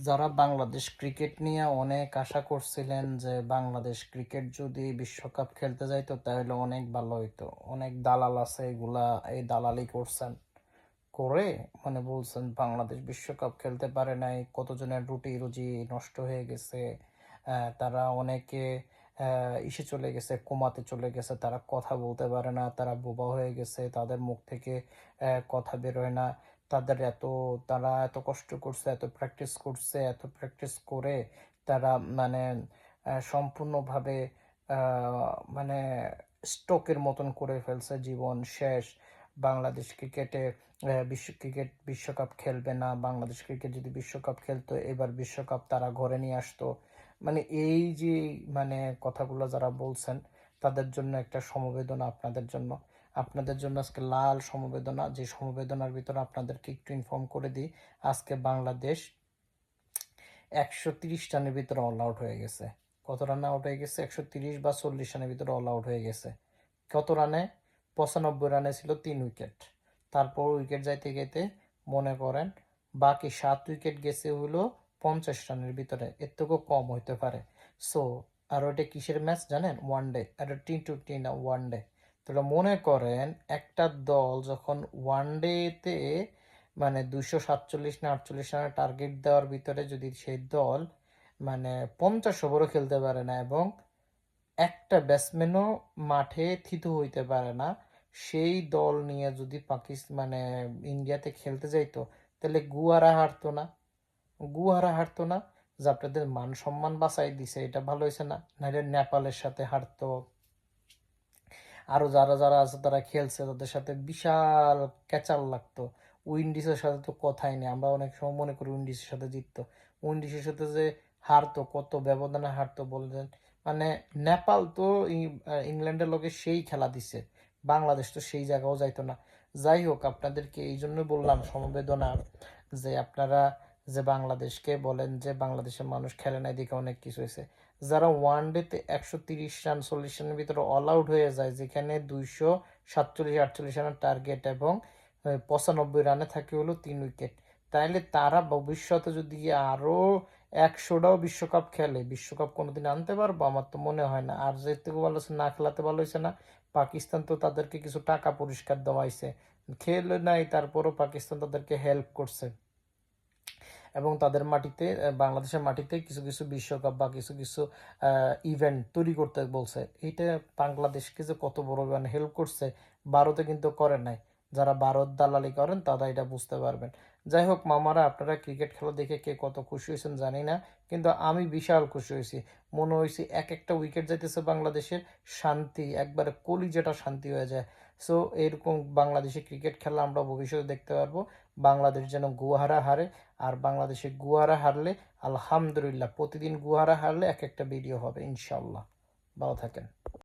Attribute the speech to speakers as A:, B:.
A: যারা বাংলাদেশ ক্রিকেট নিয়ে অনেক আশা করছিলেন যে বাংলাদেশ ক্রিকেট যদি বিশ্বকাপ খেলতে যাইতো তাহলে অনেক ভালো হইতো। অনেক দালাল আছে, এগুলা এই দালালি করছেন, করে মানে বলছেন বাংলাদেশ বিশ্বকাপ খেলতে পারে নাই, কতজনের রুটি রুজি নষ্ট হয়ে গেছে। তারা অনেকে ইসে চলে গেছে, কোমাতে চলে গেছে, তারা কথা বলতে পারে না, তারা বোবা হয়ে গেছে, তাদের মুখ থেকে কথা বেরোয় না। তাদের এত তারা এত কষ্ট করছে, এত প্র্যাকটিস করছে, এত প্র্যাকটিস করে তারা মানে সম্পূর্ণভাবে মানে স্ট্রোকের মতন করে ফেলছে, জীবন শেষ। বাংলাদেশ ক্রিকেটে বিশ্বকাপ খেলবে না, বাংলাদেশ ক্রিকেট যদি বিশ্বকাপ খেলতো এবার বিশ্বকাপ তারা ঘরে নিয়ে আসতো। মানে এই যে মানে কথাগুলো যারা বলছেন তাদের জন্য একটা সমবেদনা আপনাদের জন্য আজকে লাল সমবেদনা, যে সমবেদনার ভিতরে আপনাদেরকে একটু ইনফর্ম করে দিই। আজকে বাংলাদেশ 130 রানের ভিতরে অল আউট হয়ে গেছে। কত রানে আউট হয়ে গেছে? 130 বা 40 রানের ভিতরে অল আউট হয়ে গেছে। কত রানে? 95 রানে ছিল 3 উইকেট। তারপর উইকেট যাইতে যেতে মনে করেন বাকি 7 উইকেট গেছে হলো 50 রানের ভিতরে, এর থেকেও কম হইতে পারে। সো আর ওইটা কিসের ম্যাচ জানেন? One day. আর টি-20 না, ওয়ান ডে। তাহলে মনে করেন একটা দল যখন ওয়ান ডেতে মানে 247 না 48 রানের টার্গেট দেওয়ার ভিতরে যদি সেই দল মানে 50 ওভারও খেলতে পারে না এবং একটা ব্যাটসম্যানও মাঠে থিতু হইতে পারে না, সেই দল নিয়ে যদি পাকিস্তান মানে ইন্ডিয়াতে খেলতে যাইতো তাহলে গুয়ারা হারতো না। যে আপনাদের মান সম্মান বাঁচাই দিছে, এটা ভালো হয়েছে না? নাহলে নেপালের সাথে হারতো, আরো যারা যারা আছে তারা খেলছে তাদের সাথে বিশাল ক্যাচাল লাগতো। উইন্ডিজের সাথে তো কথাই নেই, আমরা অনেক সময় মনে করি উইন্ডিজের সাথে জিততো, উইন্ডিজের সাথে যে হারতো, কত ব্যবধানে হারতো বললেন। মানে নেপাল তো ইংল্যান্ডের লোকে সেই খেলা দিছে, বাংলাদেশ তো সেই জায়গাও যাইতো না। যাই হোক, আপনাদেরকে এই জন্য বললাম সমবেদনা, যে আপনারা যে বাংলাদেশকে বলেন যে বাংলাদেশের মানুষ খেলে নাই দিকে অনেক কিছু হয়েছে। যারা ওয়ান ডেতে 130 রান 40 রানের ভিতরে অল আউট হয়ে যায়, যেখানে 247-48 রানের টার্গেট এবং 95 রানে থাকে হলো 3 উইকেট, তাইলে তারা ভবিষ্যতে যদি আরো 100টাও বিশ্বকাপ খেলে, বিশ্বকাপ কোনোদিন আনতে পারবো? আমার তো মনে হয় না। আর যে থেকে ভালো হয়েছে, না খেলাতে ভালো হয়েছে না? পাকিস্তান তো তাদেরকে কিছু টাকা পুরস্কার দেওয়াইছে, খেলে নাই তারপরও পাকিস্তান তাদেরকে হেল্প করছে এবং তাদের মাটিতে বাংলাদেশের মাটিতে কিছু কিছু বিশ্বকাপ বা কিছু কিছু ইভেন্ট তৈরি করতে বলছে। এইটা বাংলাদেশকে যে কত বড় মানে হেল্প করছে, ভারতে কিন্তু করে নাই। যারা ভারত দালালি করেন তারা এটা বুঝতে পারবেন। যাই হোক মামারা, আপনারা ক্রিকেট খেলা দেখে কে কত খুশি হয়েছেন জানি না, কিন্তু আমি বিশাল খুশি হয়েছি। মনে হয়েছে এক একটা উইকেট যাইতেছে বাংলাদেশের, শান্তি একবারে কলিজাটা শান্তি হয়ে যায়। সো এরকম বাংলাদেশে ক্রিকেট খেলা আমরা ভবিষ্যতে দেখতে পারবো। বাংলাদেশ যেন গুয়াহারা হারে, আর বাংলাদেশে গুয়ারা হারলে আলহামদুলিল্লাহ, প্রতিদিন গুয়ারা হারলে এক একটা ভিডিও হবে ইনশাল্লাহ। ভালো থাকেন।